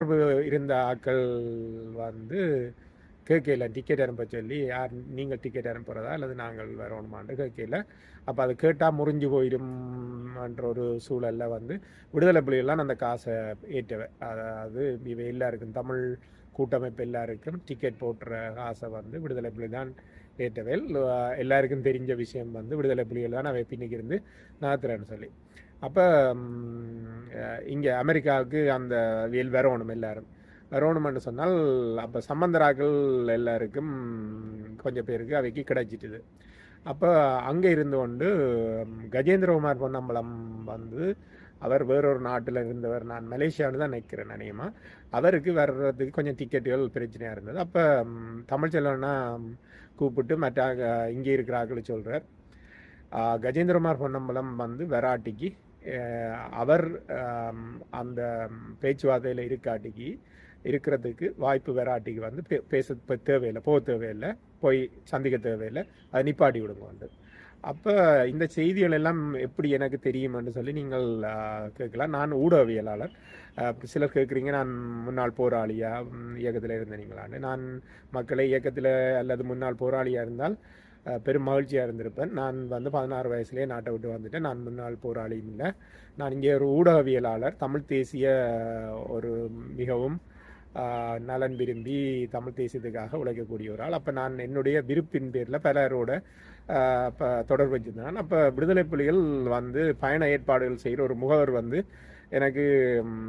இருந்த ஆட்கள் வந்து கேட்கல டிக்கெட் அனுப்ப சொல்லி, யார் நீங்கள் டிக்கெட் அனுப்புகிறதா அல்லது நாங்கள் வரணுமான்னு கேட்கல. அப்போ அது கேட்டால் முறிஞ்சு போயிடும்ன்ற ஒரு சூழலில் வந்து விடுதலை புலிகள்லாம் அந்த காசை ஏற்றவை. அதாவது இவை எல்லாருக்கும் தமிழ் கூட்டமைப்பு எல்லாருக்கும் டிக்கெட் போட்டுற காசை வந்து விடுதலை புலி தான் ஏற்றவை. எல்லாருக்கும் தெரிஞ்ச விஷயம் வந்து விடுதலை புலிகள் தான் அவை பின்னிக்கு இருந்து நகர்த்துறேன்னு சொல்லி. அப்போ இங்கே அமெரிக்காவுக்கு அந்த வியல் வரணும் எல்லாரும் வரணும்னு சொன்னால் அப்போ சம்பந்தராக்கள் எல்லாருக்கும் கொஞ்சம் பேருக்கு அவைக்கு கிடைச்சிட்டுது. அப்போ அங்கே இருந்து கொண்டு கஜேந்திரகுமார் பொன்னம்பலம் வந்து அவர் வேறொரு நாட்டில் இருந்தவர், நான் மலேசியான்னு தான் நினைக்கிறேன் நினையமாக, அவருக்கு வர்றதுக்கு கொஞ்சம் டிக்கெட்டுகள் பிரச்சனையாக இருந்தது. அப்போ தமிழ்ச்செல்வனா கூப்பிட்டு மற்ற இங்கே இருக்கிறார்கள் சொல்கிறார், கஜேந்திரகுமார் பொன்னம்பலம் வந்து வெராட்டிக்கு அவர் அந்த பேச்சுவார்த்தையில் இருக்காட்டிக்கு இருக்கிறதுக்கு வாய்ப்பு வெராட்டிக்கு வந்து பேச தேவையில்லை, போக தேவையில்லை, போய் சந்திக்க தேவையில்லை, அதை நிப்பாட்டி விடுங்க வந்து. அப்போ இந்த செய்திகள் எல்லாம் எப்படி எனக்கு தெரியும்னு சொல்லி நீங்கள் கேட்கலாம். நான் ஊடகவியலாளர். சிலர் கேட்குறீங்க நான் முன்னாள் போராளியா இயக்கத்தில் இருந்தீங்களான்னு. நான் மக்களை இயக்கத்தில் அல்லது முன்னாள் போராளியாக இருந்தால் பெரும் மகிழ்ச்சியாக இருந்திருப்பேன். நான் வந்து 16 வயசுலேயே நாட்டை விட்டு வந்துட்டேன். நான் முன்னாள் போராளியும் இல்லை. நான் இங்கே ஒரு ஊடகவியலாளர், தமிழ் தேசிய ஒரு மிகவும் நலன் விரும்பி தமிழ் தேசியத்துக்காக உழைக்கக்கூடிய ஒரு ஆள். அப்போ நான் என்னுடைய விருப்பின் பேரில் பலரோட தொடர்பு வச்சுருந்தேன். அப்போ விடுதலை புலிகள் வந்து பயண ஏற்பாடுகள் செய்கிற ஒரு முகவர் வந்து எனக்கு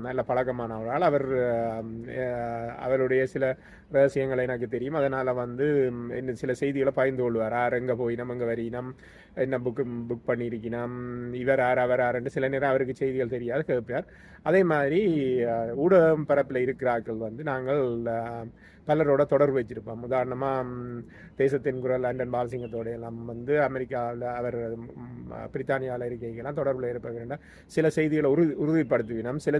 நல்ல பழக்கமான ஒரு ஆள். அவருடைய சில ரகசியங்கள் எனக்கு தெரியும். அதனால் வந்து என்ன சில செய்திகளை பகிர்ந்து கொள்வார். எங்கே போயினோம், எங்கே வரினோம், என்ன புக் பண்ணியிருக்கணும், இவர் அவர் யாருன்னு சில நேரம் அவருக்கு செய்திகள் தெரியாது கேட்பார். அதே மாதிரி ஊடகம் பரப்பில் இருக்கிறார்கள் வந்து நாங்கள் பலரோட தொடர்பு வச்சிருப்போம். உதாரணமாக தேசத்தின் குரல் லண்டன் பாலசிங்கத்தோட எல்லாம் வந்து அமெரிக்காவில் அவர் பிரித்தானியாவில் இருக்கைகள்லாம் தொடர்பில் இருப்பாங்க. சில செய்திகளை உறுதிப்படுத்துவினோம், சில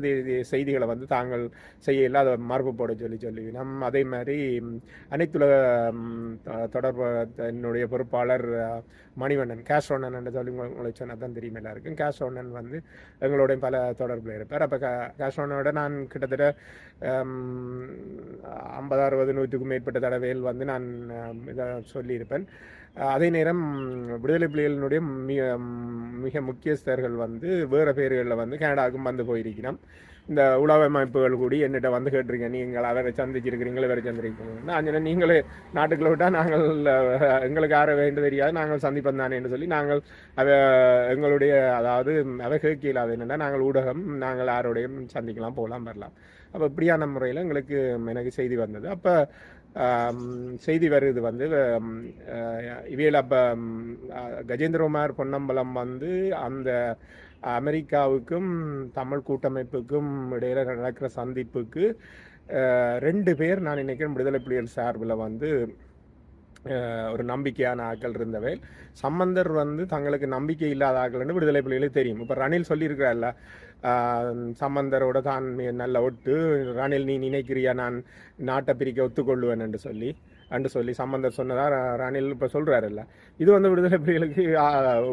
செய்திகளை வந்து தாங்கள் செய்ய அதை மறுப்பு போட சொல்லுவினோம். அதே மாதிரி அனைத்துலக தொடர்பு என்னுடைய பொறுப்பாளர் மணிவண்ணன், கேஷ்ரோனன் என்று சொல்லி உங்களை சொன்னால் தான் தெரியும் எல்லாருக்கும். கேஷ்ரோனன் வந்து எங்களோட பல தொடர்பில் இருப்பார். அப்போ கேஷ்ரோனோட நான் கிட்டத்தட்ட 50-60 நூற்றுக்கும் மேற்பட்ட தடவைகள் வந்து நான் இதை சொல்லியிருப்பேன். அதே நேரம் விடுதலை புலிகளினுடைய மிக முக்கியஸ்தர்கள் வந்து வேறு பேர்களில் வந்து கனடாவுக்கும் வந்து போயிருக்கிறோம். இந்த உளவு அமைப்புகள் கூடி என்னிட்ட வந்து கேட்டிருக்கேன், நீங்கள் அவரை சந்திச்சிருக்கிறீங்களே, வேறு சந்திருக்கீங்க. அஞ்சனை நீங்களே நாட்டுக்குள்ள விட்டால் நாங்கள் எங்களுக்கு யாரை வேண்டும் தெரியாது, நாங்கள் சந்திப்போம் தானேன்னு சொல்லி நாங்கள் எங்களுடைய அதாவது அவை கேட்கலாது என்னென்னா நாங்கள் ஊடகம், நாங்கள் யாரோடையும் சந்திக்கலாம், போகலாம், வரலாம். அப்போ இப்படியான முறையில் எனக்கு செய்தி வந்தது. அப்போ செய்தி வருது வந்து இவையில் அப்போ கஜேந்திரகுமார் பொன்னம்பலம் வந்து அந்த அமெரிக்காவுக்கும் தமிழ் கூட்டமைப்புக்கும் இடையில நடக்கிற சந்திப்புக்கு 2 பேர் நான் நினைக்கிறேன் விடுதலை புலிகள் சார்பில் வந்து ஒரு நம்பிக்கையான ஆக்கள் இருந்தவை. சம்பந்தர் வந்து தங்களுக்கு நம்பிக்கை இல்லாத ஆக்கள்னு விடுதலை புலிகளுக்கு தெரியும். இப்போ ரணில் சொல்லியிருக்கிறார்ல, சம்பந்தரோட தான் நல்ல ஒட்டு, ரணில் நீ நினைக்கிறியா நான் நாட்டை பிரிக்க ஒத்துக்கொள்ளுவேன் என்று சொல்லி சம்பந்தர் சொன்னதா ரணில் இப்போ சொல்கிறாருல்ல. இது வந்து விடுதலை புலிகளுக்கு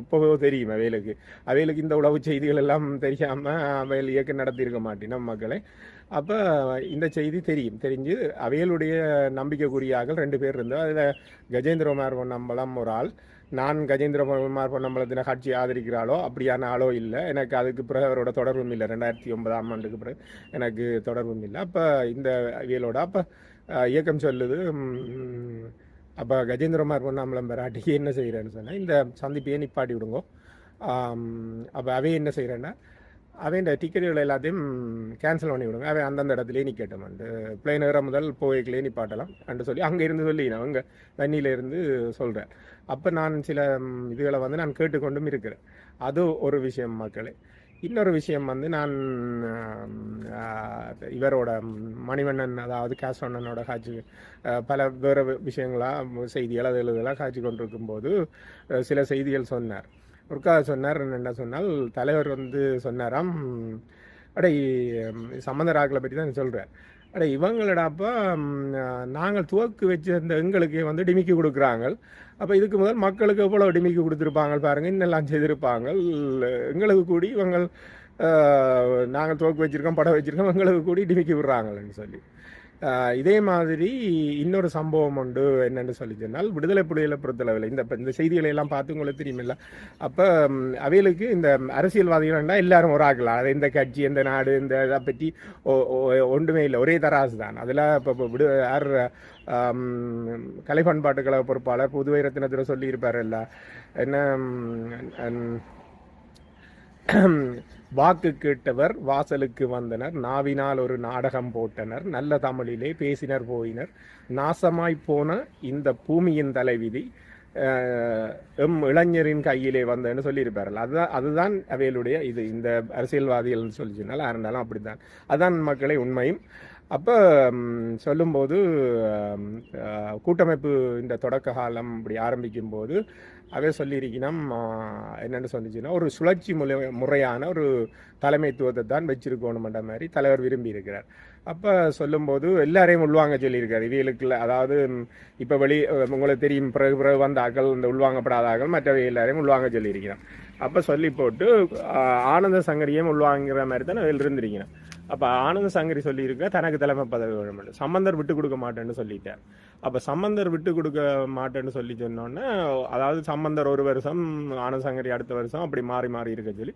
இப்போ தெரியும். அவைகளுக்கு இந்த உளவு செய்திகள் எல்லாம் தெரியாமல் அவைகள் இயக்கம் நடத்தியிருக்க மாட்டேன் நம்ம மக்களை. அப்போ இந்த செய்தி தெரிஞ்சு அவைகளுடைய நம்பிக்கைக்குரியார்கள் 2 பேர் இருந்தால் அதில் கஜேந்திரகுமார் பொன்னம்பலம் ஒரு ஆள். நான் கஜேந்திரகுமார் பொன்னம்பலத்தின கட்சி ஆதரிக்கிறாளோ அப்படியான ஆளோ இல்லை. எனக்கு அதுக்கு பிறகு அவரோட தொடர்பும் இல்லை. 2009ஆம் ஆண்டுக்கு பிறகு எனக்கு தொடர்பும் இல்லை. அப்போ இந்த அவைகளோட அப்போ இயக்கம் சொல்லுது, அப்போ கஜேந்திரகுமார் பொன்னம்பலம் பெராட்டிக்கு என்ன செய்கிறேன்னு சொன்னால் இந்த சந்திப்பையே நிப்பாட்டி விடுங்கோ. அப்போ அவை என்ன செய்கிறேன்னா அவன் டிக்கெட்டுகள் எல்லாத்தையும் கேன்சல் பண்ணி விடுங்க, அவன் அந்தந்த இடத்துலேயே நிற்கட்டும், பிளேன் ஏற முதல் போய்க்குள்ளே நிப்பாட்டலாம் என்று சொல்லி அங்கே இருந்து சொல்லி நான் அங்கே வன்னியிலேருந்து சொல்கிறேன். அப்போ நான் சில இதுகளை வந்து நான் கேட்டுக்கொண்டும் இருக்கிறேன். அது ஒரு விஷயம் மக்களே. இன்னொரு விஷயம் வந்து நான் இவரோட மணிவண்ணன் அதாவது கேசவண்ணனோட காட்சி பல வேறு விஷயங்களாக செய்திகள் அது எழுதலாம் காட்சி கொண்டிருக்கும் போது சில செய்திகள் சொன்னார். ஒருக்காக சொன்னார் என்ன சொன்னால், தலைவர் வந்து சொன்னாராம், அடே சம்பந்தராக்களை பற்றி தான் சொல்கிறார், அடே இவங்களடாப்பா நாங்கள் துவக்கு வச்சிருந்த எங்களுக்கு வந்து டிமிக்கி கொடுக்குறாங்க, அப்போ இதுக்கு முதல் மக்களுக்கு எவ்வளோ டிமிக்கி கொடுத்துருப்பாங்க பாருங்கள், இன்னெல்லாம் செய்திருப்பாங்க, எங்களுக்கு கூடி இவங்க நாங்கள் தோக்கு வச்சுருக்கோம், படம் வச்சுருக்கோம், எங்களுக்கு கூடி டிமிக்கி விடுறாங்கன்னு சொல்லி. இதே மாதிரி இன்னொரு சம்பவம் உண்டு. என்னென்னு சொல்லி சொன்னால், விடுதலை புலிகளை பொறுத்தளவில் இந்த செய்திகளை எல்லாம் பார்த்து உங்களுக்கு தெரியுமில்ல. அப்போ அவைகளுக்கு இந்த அரசியல்வாதிகள்னா எல்லாரும் ஒரு ஆகலாம். அது இந்த கட்சி, இந்த நாடு, இந்த இதை பற்றி ஒன்றுமே இல்லை, ஒரே தராசு தான். அதில் இப்போ யார் கலை பண்பாட்டு கழக பொறுப்பாளர் புதுவை ரத்தினத்தில் சொல்லியிருப்பார்ல, என்ன வாக்கு கேட்டவர் வாசலுக்கு வந்தனர், நாவினால் ஒரு நாடகம் போட்டனர், நல்ல தமிழிலே பேசினர் போயினர், நாசமாய் போன இந்த பூமியின் தலைவிதி எம் இளைஞரின் கையிலே வந்தன்னு சொல்லியிருப்பார்கள். அதுதான் அவைகளுடைய இது. இந்த அரசியல்வாதிகள் சொல்லி சொன்னால் யார் இருந்தாலும் அப்படித்தான். அதுதான் மக்களை உண்மையும். அப்போ சொல்லும்போது கூட்டமைப்பு இந்த தொடக்க காலம் இப்படி ஆரம்பிக்கும் போது அவே சொல்லியிருக்கணும். என்னென்னு சொன்னிச்சுன்னா, ஒரு சுழற்சி முறையான ஒரு தலைமைத்துவத்தை தான் வச்சிருக்கணுமென்ற மாதிரி தலைவர் விரும்பி இருக்கிறார். அப்போ சொல்லும்போது எல்லாரையும் உள்வாங்க சொல்லியிருக்காரு. இவைகளுக்குள்ள அதாவது இப்போ உங்களுக்கு தெரியும், பிறகு வந்த ஆக்கள், இந்த உள்வாங்கப்படாத ஆக்கள், மற்றவை எல்லாரையும் உள்வாங்க சொல்லியிருக்கிறான். அப்போ சொல்லி போட்டு ஆனந்த சங்கரியும் உள்வாங்கிற மாதிரி தான் அதில் இருந்திருக்கிறேன். அப்போ ஆனந்த சங்கரி சொல்லியிருக்க தனக்கு தலைமை பதவி வேணும், சம்பந்தர் விட்டு கொடுக்க மாட்டேன்னு சொல்லிட்டார். அப்போ சம்பந்தர் விட்டு கொடுக்க மாட்டேன்னு சொல்லி சொன்னோன்னே, அதாவது சம்பந்தர் ஒரு வருஷம், ஆனந்த சங்கரி அடுத்த வருஷம், அப்படி மாறி மாறி இருக்க சொல்லி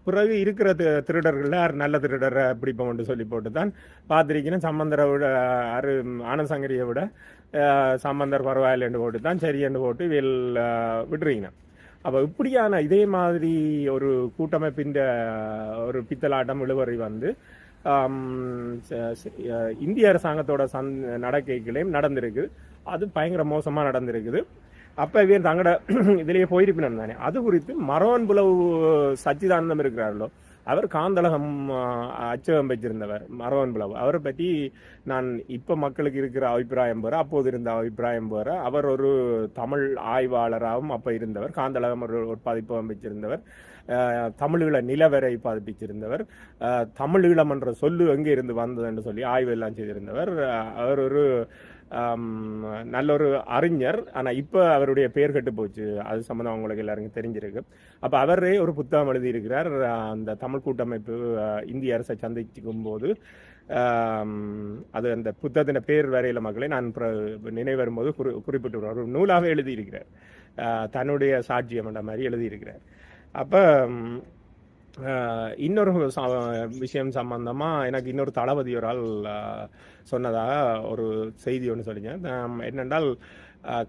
பிறகு இருக்கிற திருடர்கள் நல்ல திருடரை பிடிப்போம்னு சொல்லி போட்டு தான் பார்த்துருக்கீங்கன்னா, சம்பந்தரை விட ஆனந்த சங்கரியை விட சம்பந்தர் பரவாயில்லைன்னு போட்டு தான் சரியன்னு போட்டு விட்டுறீங்க. அப்போ இப்படியான இதே மாதிரி ஒரு கூட்டமைப்பின் ஒரு பித்தலாட்டம் இழுவறை வந்து இந்திய அரசாங்கத்தோட நடக்கைகளையும் நடந்திருக்கு. அது பயங்கர மோசமாக நடந்திருக்குது. அப்போ இவன் தங்கட இதிலேயே போயிருப்பினு தானே. அது குறித்து மரோன் புலவு சச்சிதானந்தம் இருக்கிறார்களோ, அவர் காந்தளகம் அச்சகம் வச்சிருந்தவர் மரோன் புலவு. அவரை பற்றி நான் இப்போ மக்களுக்கு இருக்கிற அபிப்பிராயம் பெற, அப்போது இருந்த அபிப்பிராயம் பெற, அவர் ஒரு தமிழ் ஆய்வாளராகவும் அப்போ இருந்தவர். காந்தளகம் ஒரு பதிப்பகம் வச்சிருந்தவர், தமிழீழ நிலவரை பதிப்பிச்சிருந்தவர், தமிழீழம் என்ற சொல்லு எங்கே இருந்து வந்ததுன்னு சொல்லி ஆய்வு எல்லாம் செய்திருந்தவர். அவர் ஒரு நல்ல ஒரு அறிஞர். ஆனால் இப்போ அவருடைய பெயர் கெட்டு போச்சு. அது சம்மந்தம் அவங்களுக்கு எல்லாருக்கும் தெரிஞ்சிருக்கு. அப்போ அவரே ஒரு புத்தகம் எழுதியிருக்கிறார். அந்த தமிழ் கூட்டமைப்பு இந்திய அரசை சந்திக்கும் போது அது அந்த புத்தகத்தின் பேர் வரையில மக்களை நான் நினைவு வரும்போது குறிப்பிட்டு ஒரு நூலாகவே எழுதியிருக்கிறார். தன்னுடைய சாட்சியம் என்ற மாதிரி எழுதியிருக்கிறார். அப்போ இன்னொரு விஷயம் சம்பந்தமாக எனக்கு இன்னொரு தளபதி ஒரு ஆள் சொன்னதாக ஒரு செய்தி ஒன்று சொல்லிங்க. என்னென்றால்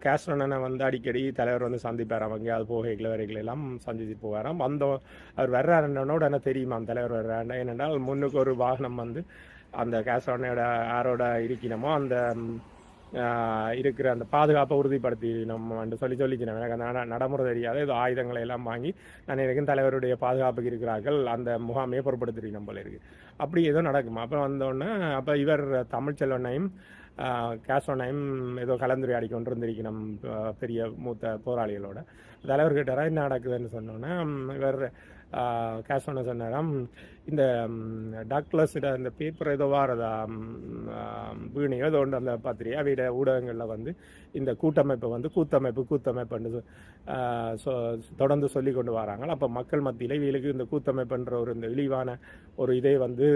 கேஸ்ட்ரோனை வந்து அடிக்கடி தலைவர் வந்து சந்திப்பார். அவங்க அது போகைகளை வரைகளை எல்லாம் சந்திச்சு போவாராம். அவர் வர்றாருன்னோட என்ன தெரியுமா அந்த தலைவர் வர்றாருன்னா, என்னென்றால் முன்னுக்கு ஒரு வாகனம் வந்து அந்த கேஸ்ட்ரோனோட யாரோட இருக்கணுமோ அந்த இருக்கிற அந்த பாதுகாப்பை உறுதிப்படுத்தி நம்ம சொல்லிச்சினோம். எனக்கு அந்த நடைமுறை தெரியாது. ஏதோ ஆயுதங்களை எல்லாம் வாங்கி நான் எனக்கும் தலைவருடைய பாதுகாப்புக்கு இருக்கிறார்கள், அந்த முகாமையை பொருட்படுத்துறீங்க போல இருக்கு. அப்படி ஏதோ நடக்குமா. அப்போ வந்தோடனே அப்போ இவர் தமிழ்ச்செல்வனையும் கேஸ்ட்ரோனையும் ஏதோ கலந்துரையாடி கொண்டு இருந்திருக்கணும் பெரிய மூத்த போராளிகளோட. தலைவர் கேட்டாரா என்ன நடக்குதுன்னு சொன்னோன்னே, இவர் கேஸ்ட்ரோனை சொன்னாராம், இந்த டாக்டர்ஸிட இந்த பேப்பர் ஏதோ வாரதா வீணையோ ஏதோ ஒன்று அந்த பத்திரிகை அவையோட ஊடகங்களில் வந்து இந்த கூட்டமைப்பை வந்து கூத்தமைப்புன்னு தொடர்ந்து சொல்லி கொண்டு வராங்க. அப்போ மக்கள் மத்தியில் இவங்களுக்கு இந்த கூத்தமைப்புன்ற ஒரு இந்த இழிவான ஒரு இதை வந்து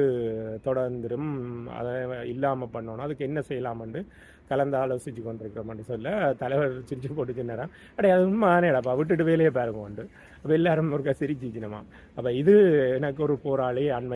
தொடர்ந்துடும், அதை இல்லாமல் பண்ணணும், அதுக்கு என்ன செய்யலாம்னு கலந்து ஆலோசிச்சு கொண்டிருக்கிறோம்னு சொல்ல தலைவர் சிரிச்சு போட்டு சொன்னாராம், அது உண்மையானேடாப்பா விட்டுட்டு வேலையை பாருங்க உண்டு. அப்போ எல்லாரும் ஒரு சிரிச்சிச்சினமா. அப்போ இது எனக்கு ஒரு போராளி அண்மை